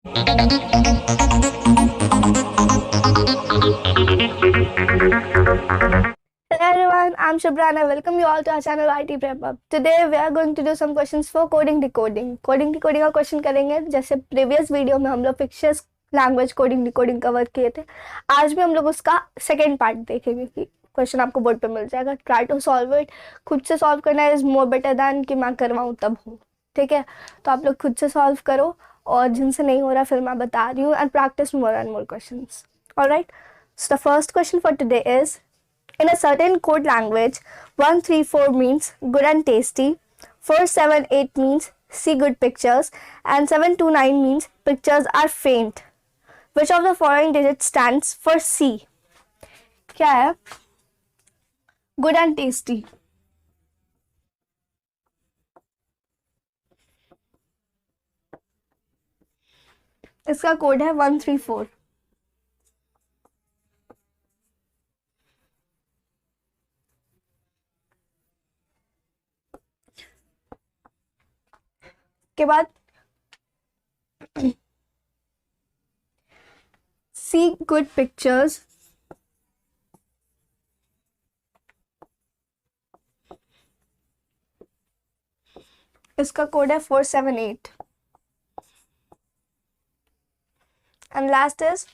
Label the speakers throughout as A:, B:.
A: Hello everyone, I'm Shabrana. Welcome you all to our channel IT Prep Up. Today we are going to do some questions for coding decoding. Coding decoding का question करेंगे. जैसे previous video में हम लोग fixtures language coding decoding cover किए थे, आज भी हम लोग उसका सेकेंड पार्ट देखेंगे कि क्वेश्चन आपको बोर्ड पे मिल जाएगा. Try to solve it. खुद से सॉल्व करना इज मोर बेटर दैन कि मैं करवाऊँ तब हूँ. ठीक है, तो आप लोग खुद से सॉल्व करो और जिनसे नहीं हो रहा फिर मैं बता रही हूँ. And practice more and more questions. Alright, so the first question for today is, in a certain code language, 134 means good and tasty, 478 means see good pictures, and 729 means pictures are faint. Which of the following digits stands for C? क्या है? Good and tasty. इसका code है 134. के बाद see good pictures, इसका code है 478. And last is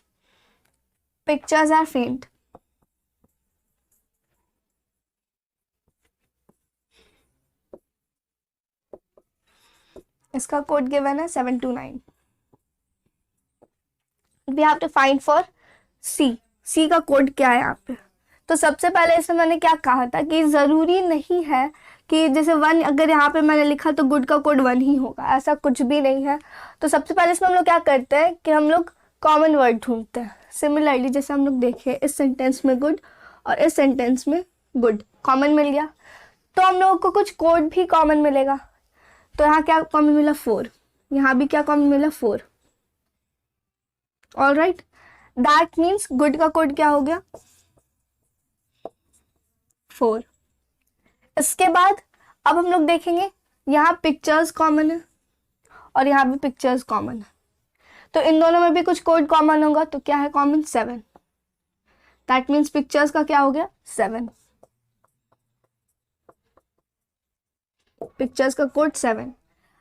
A: pictures are faint. इसका code given है 729. We have to find for C. C का कोड क्या है यहाँ पे? तो सबसे पहले इसमें मैंने क्या कहा था कि ज़रूरी नहीं है कि जैसे 1 अगर यहाँ पे मैंने लिखा तो गुड का कोड 1 ही होगा, ऐसा कुछ भी नहीं है. तो सबसे पहले इसमें हम लोग क्या करते हैं कि हम लोग कॉमन वर्ड ढूंढते हैं. सिमिलरली जैसे हम लोग देखें इस सेंटेंस में गुड और इस सेंटेंस में गुड कॉमन मिल गया, तो हम लोगों को कुछ कोड भी कॉमन मिलेगा. तो यहाँ क्या कॉमन मिला? 4. यहाँ भी क्या कॉमन मिला? 4. All right, that means good का कोड क्या हो गया? 4. इसके बाद अब हम लोग देखेंगे यहाँ पिक्चर्स कॉमन है और यहाँ भी पिक्चर्स कॉमन है, तो इन दोनों में भी कुछ कोड कॉमन होगा. तो क्या है कॉमन? 7. दैट मीन्स पिक्चर्स का क्या हो गया? 7. पिक्चर्स का कोड 7.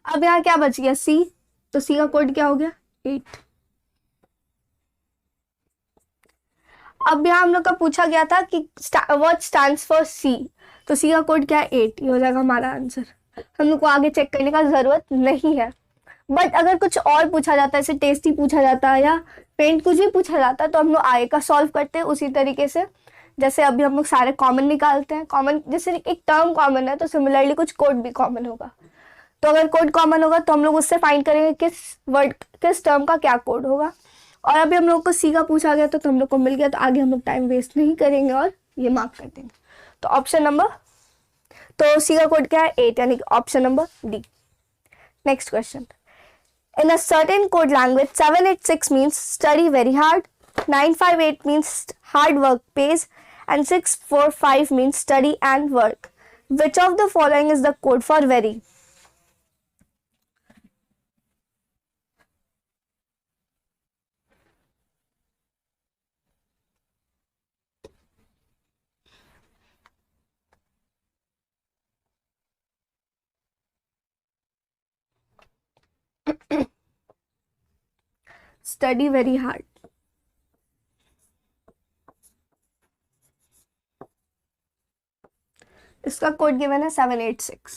A: अब यहाँ क्या बच गया? सी. तो सी का कोड क्या हो गया? 8. अब यहाँ हम लोग का पूछा गया था कि व्हाट स्टैंड्स फॉर सी. तो सी का कोड क्या है? 8. ये हो जाएगा हमारा आंसर. हम लोग को आगे चेक करने का जरूरत नहीं है. बट अगर कुछ और पूछा जाता है, जैसे टेस्टी पूछा जाता है या पेंट कुछ भी पूछा जाता है, तो हम लोग आगे का सॉल्व करते हैं उसी तरीके से. जैसे अभी हम लोग सारे कॉमन निकालते हैं. कॉमन जैसे एक टर्म कॉमन है तो सिमिलरली कुछ कोड भी कॉमन होगा. तो अगर कोड कॉमन होगा तो हम लोग उससे फाइंड करेंगे किस वर्ड किस टर्म का क्या कोड होगा. और अभी हम लोग को सी का पूछा गया तो हम लोग को मिल गया, तो आगे हम लोग टाइम वेस्ट नहीं करेंगे और ये मार्क कर देंगे. तो ऑप्शन नंबर, तो सी का कोड क्या है? 8, यानी option number D. Next question. In a certain code language, 786 means study very hard, 958 means hard work pays, and 645 means study and work. Which of the following is the code for very? Study very hard. इसका code given है 786.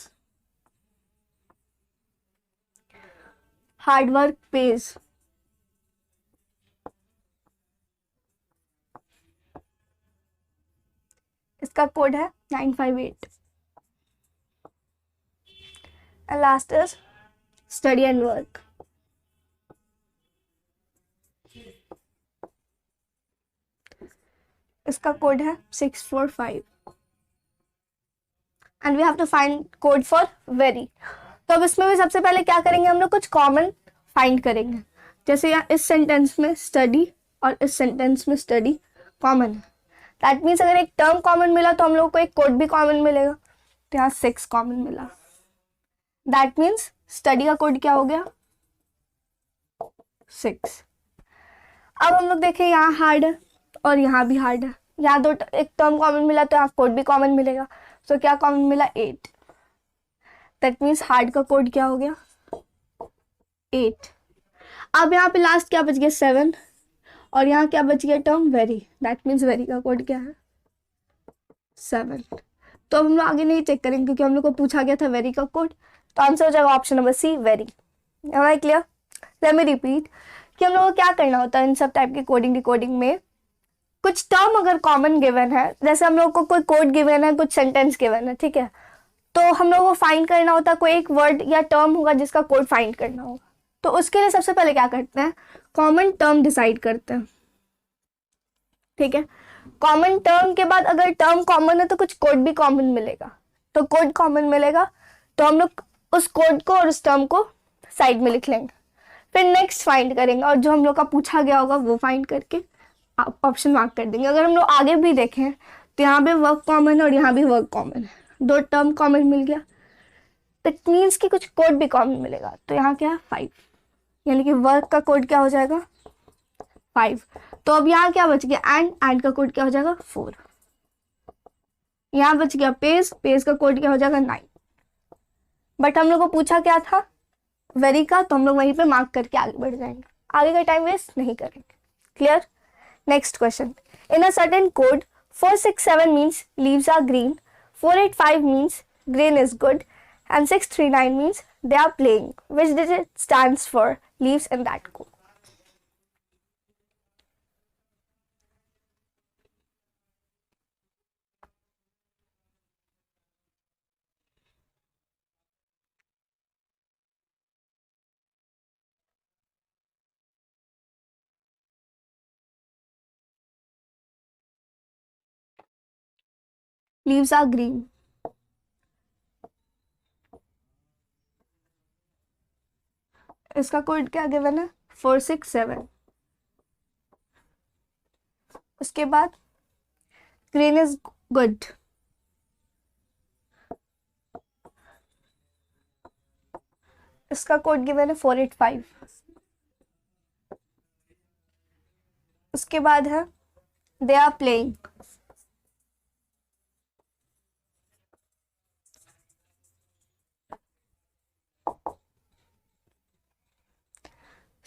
A: Hard work page. इसका code है 958. And last is study and work. इसका code है 645. And we have to find code for very. तो अब इसमें भी सबसे पहले क्या करेंगे, हम लोग कुछ कॉमन फाइंड करेंगे. जैसे यहाँ इस सेंटेंस में स्टडी और इस सेंटेंस में स्टडी कॉमन है. दैट मीन्स अगर एक टर्म कॉमन मिला तो हम लोग को एक कोड भी कॉमन मिलेगा. तो यहाँ 6 कॉमन मिला. दैट मीन्स स्टडी का कोड क्या हो गया? 6। अब हम लोग देखें यहाँ हार्ड है और यहाँ भी हार्ड है, यहाँ दो एक टर्म कॉमन मिला तो यहाँ कोड भी कॉमन मिलेगा। तो क्या कॉमन मिला? 8। दैट मीन्स हार्ड का कोड क्या हो गया? 8। अब यहाँ पे लास्ट क्या बच गया? 7। और यहाँ क्या बच गया? Term very. That means very का कोड क्या है? 7। तो हम लोग आगे नहीं चेक करेंगे क्योंकि हम लोग को पूछा गया था वेरी का कोड। तो आंसर हो जाएगा option number C, very. Am I clear? Let me repeat कि हम लोग को क्या करना होता है इन सब टाइप के कोडिंग डिकोडिंग में। कुछ टर्म अगर कॉमन गिवन है, जैसे हम लोग को कोई कोड गिवन है, कुछ सेंटेंस गिवन है, ठीक है, तो हम लोग को फाइंड करना होता है, कोई एक वर्ड या टर्म होगा जिसका कोड फाइंड करना होगा। तो उसके लिए सबसे पहले क्या करते हैं? कॉमन टर्म डिसाइड करते हैं, ठीक है। कॉमन टर्म के बाद अगर टर्म कॉमन है तो कुछ कोड भी कॉमन मिलेगा। तो कोड कॉमन मिलेगा तो हम लोग उस कोड को और उस टर्म को साइड में लिख लेंगे, फिर नेक्स्ट फाइंड करेंगे और जो हम लोग का पूछा गया होगा वो फाइंड करके ऑप्शन मार्क कर देंगे। अगर हम लोग आगे भी देखें तो यहाँ पे वर्क कॉमन है और यहाँ भी वर्क कॉमन है, दो टर्म कॉमन मिल गया। दैट मीन्स कि कुछ कोड भी कॉमन मिलेगा। तो यहाँ क्या है? 5, यानी कि वर्क का कोड क्या हो जाएगा? 5। तो अब यहाँ क्या बच गया? एंड का कोड क्या हो जाएगा? 4। यहाँ बच गया पेज, पेज का कोड क्या हो जाएगा? 9। बट हम लोग को पूछा क्या था? वेरी का, तो हम लोग वहीं पे मार्क करके आगे बढ़ जाएंगे, आगे का टाइम वेस्ट नहीं करेंगे। Clear? Next question. In a certain code 467 means leaves are green, 485 means green is good, and 639 means they are playing. Which digit stands for leaves in that code? Leaves are green. इसका code क्या given है? 467। उसके बाद green is good, इसका code given है 485। उसके बाद है they are playing,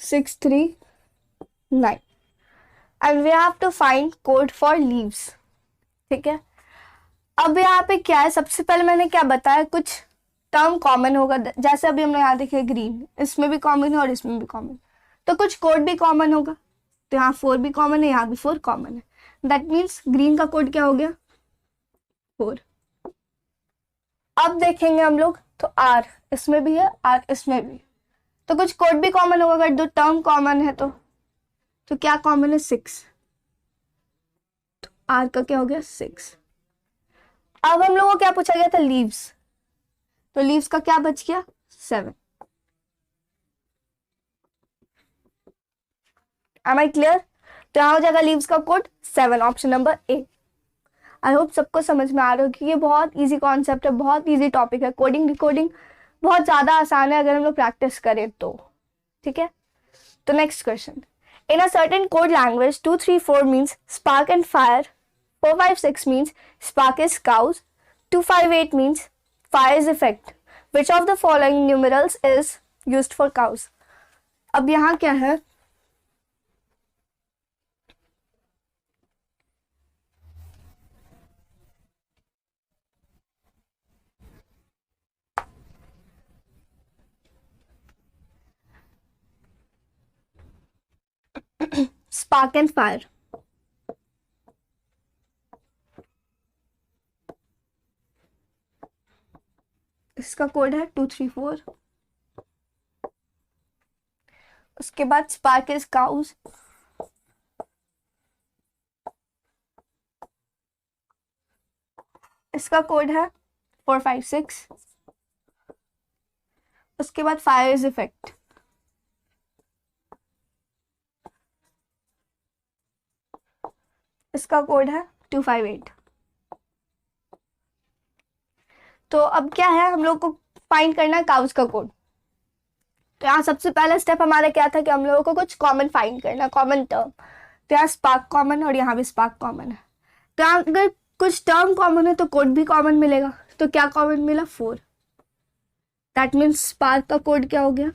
A: six three nine, and we have to find code for leaves. ठीक है, अब यहाँ पे क्या है? सबसे पहले मैंने क्या बताया, कुछ टर्म कॉमन होगा, जैसे अभी हमने यहाँ देखे ग्रीन, इसमें भी कॉमन है और इसमें भी कॉमन, तो कुछ कोड भी कॉमन होगा। तो यहाँ 4 भी कॉमन है, यहाँ भी 4 कॉमन है। दैट मीन्स ग्रीन का कोड क्या हो गया? 4। अब देखेंगे हम लोग तो आर इसमें भी है, आर इसमें भी, तो कुछ कोड भी कॉमन होगा। अगर दो टर्म कॉमन है तो क्या कॉमन है? 6। तो आर का क्या हो गया? 6। अब हम लोगों को क्या पूछा गया था? लीव्स, तो लीव्स का क्या बच गया? 7। Am I clear? तो यहाँ हो जाएगा लीव्स का code 7, option number A. I hope सबको समझ में आ रहा हो कि ये बहुत इजी कॉन्सेप्ट है, बहुत इजी टॉपिक है। कोडिंग डिकोडिंग बहुत ज्यादा आसान है अगर हम लोग प्रैक्टिस करें तो। ठीक है, तो next question. In a certain code language 2 3 4 means spark and fire, 4 5 6 means spark is cows, 2 5 8 means fire is effect. Which of the following numerals is used for cows? अब यहाँ क्या है? स्पार्क एंड फायर, इसका code है 2 3 4। उसके बाद spark is cows, इसका code है 4 5 6। उसके बाद फायर इज इफेक्ट, इसका कोड है 2 5 8। तो अब क्या है? हम लोग को फाइंड करना है काउस का कोड। तो यहाँ सबसे पहला स्टेप हमारा क्या था कि हम लोगों को कुछ कॉमन फाइंड करना, कॉमन टर्म। तो यहाँ स्पार्क कॉमन और यहाँ भी स्पार्क कॉमन है। तो यहाँ अगर कुछ टर्म कॉमन है तो कोड भी कॉमन मिलेगा। तो क्या कॉमन मिला? 4। दैट मीन्स स्पार्क का कोड क्या हो गया?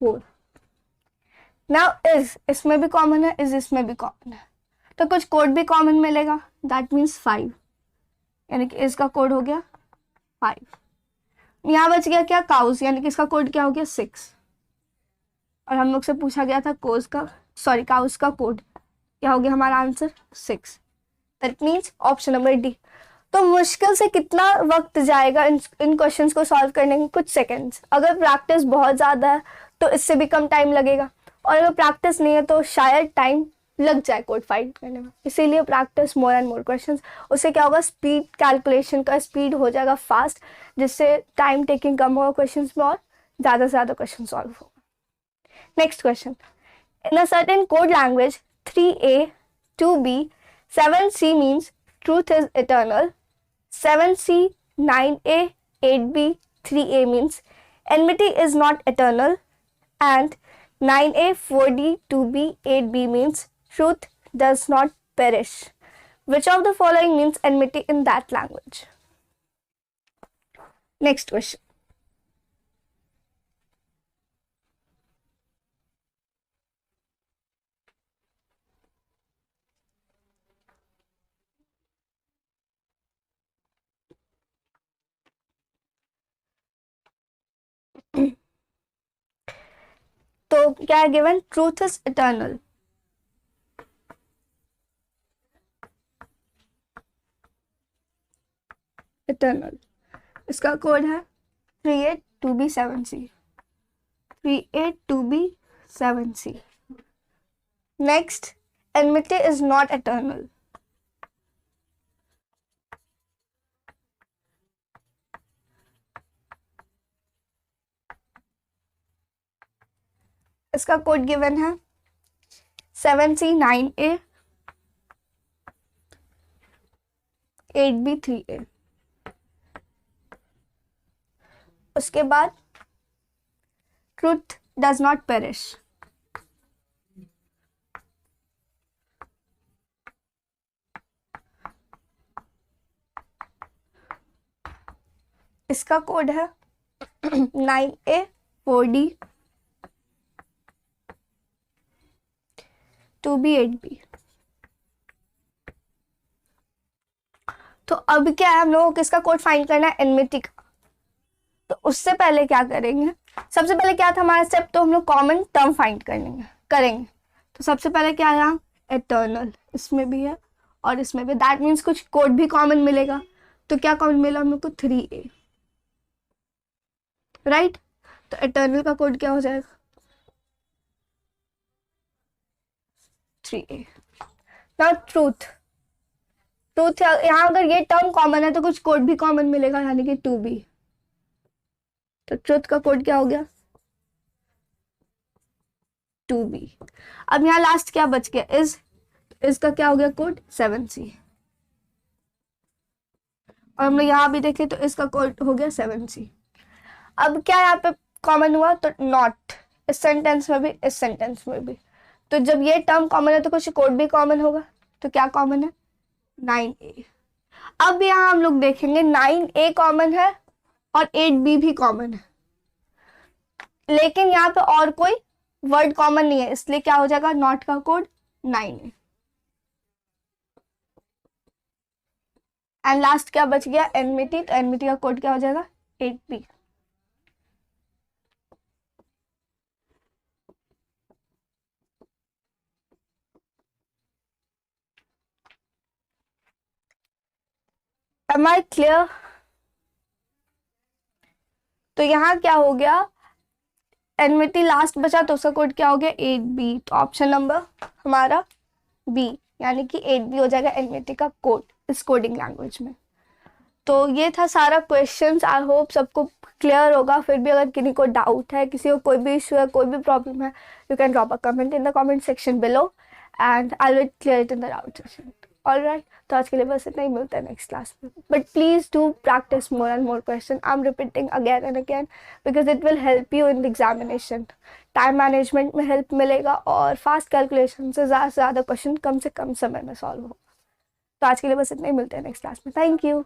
A: 4। नाउ इज इसमें भी कॉमन है, इज इसमें भी कॉमन है, तो कुछ कोड भी कॉमन मिलेगा। दैट मीन्स 5, यानी कि इसका कोड हो गया 5। यहाँ बच गया क्या? काउस, यानी कि इसका कोड क्या हो गया? 6। और हम लोग से पूछा गया था काउस का कोड क्या हो गया? हमारा answer 6। That means option number D. तो मुश्किल से कितना वक्त जाएगा इन क्वेश्चंस को सॉल्व करने में? कुछ सेकंड्स। अगर प्रैक्टिस बहुत ज़्यादा है तो इससे भी कम टाइम लगेगा, और अगर प्रैक्टिस नहीं है तो शायद टाइम लग जाए कोड फाइंड करने में। इसीलिए practice more and more questions. उससे क्या होगा? स्पीड, कैलकुलेशन का स्पीड हो जाएगा फास्ट, जिससे टाइम टेकिंग कम होगा क्वेश्चंस में और ज़्यादा से ज़्यादा क्वेश्चन सॉल्व होगा। Next question, in a certain code language 3A 2B 7C means truth is eternal, 7C 9A 8B 3A means enmity is not eternal, and 9A 4D 2B 8B means truth does not perish. Which of the following means enmity in that language? Next question. तो क्या है given? Truth is eternal. Eternal इसका code है 382B7C। 382B7C। Next, enmity is not eternal. इसका code given है 7C 9A 8B 3A। उसके बाद truth does not perish. इसका कोड है 9A 4D 2B 8B। तो अब क्या है, हम लोगों को किसका कोड फाइंड करना है? एनमिटी का। तो उससे पहले क्या करेंगे? सबसे पहले क्या था हमारा स्टेप? तो हम लोग कॉमन टर्म फाइंड करेंगे। तो सबसे पहले क्या है? एटर्नल इसमें भी है और इसमें भी। दैट मीन्स कुछ कोड भी कॉमन मिलेगा। तो क्या कॉमन मिला हम लोग को? 3A, right. तो एटर्नल का कोड क्या हो जाएगा? 3A। नाउ ट्रूथ यहाँ अगर ये टर्म कॉमन है तो कुछ कोड भी कॉमन मिलेगा, यानी कि 2B। तो ट्रूथ का कोड क्या हो गया? 2B। अब यहाँ लास्ट क्या बच गया? इसका क्या हो गया कोड? 7C। और हम लोग यहाँ भी देखें तो इसका कोड हो गया 7C। अब क्या यहाँ पे कॉमन हुआ? तो नॉट, इस सेंटेंस में भी, इस सेंटेंस में भी। तो जब ये टर्म कॉमन है तो कुछ कोड भी कॉमन होगा। तो क्या कॉमन है? 9A। अब यहाँ हम लोग देखेंगे 9A कॉमन है और 8B भी कॉमन है, लेकिन यहाँ पे और कोई वर्ड कॉमन नहीं है, इसलिए क्या हो जाएगा? नॉट का कोड 9A। एंड लास्ट क्या बच गया? एनमिटी। तो एनमिटी का कोड क्या हो जाएगा? 8B। Am I clear? तो यहाँ क्या हो गया? एनमिटी लास्ट बचा तो उसका कोड क्या हो गया? 8B। तो ऑप्शन नंबर हमारा B, यानी कि 8B हो जाएगा एनमिटी का कोड इस कोडिंग लैंग्वेज में। तो ये था सारा क्वेश्चंस। आई होप सबको क्लियर होगा। फिर भी अगर किसी को डाउट है, किसी को कोई भी इशू है, कोई भी प्रॉब्लम है, you can drop a comment in the comment section below and I will clear it in the doubt section. Alright, तो आज के लिए बस इतना ही, मिलते हैं नेक्स्ट क्लास में. But please do practice more and more question. I am repeating again and again because it will help you in the examination. Time management में हेल्प मिलेगा और फास्ट कैलकुलेशन से ज़्यादा क्वेश्चन कम से कम समय में सॉल्व होगा. तो आज के लिए बस इतना ही, मिलते हैं नेक्स्ट क्लास में. Thank you.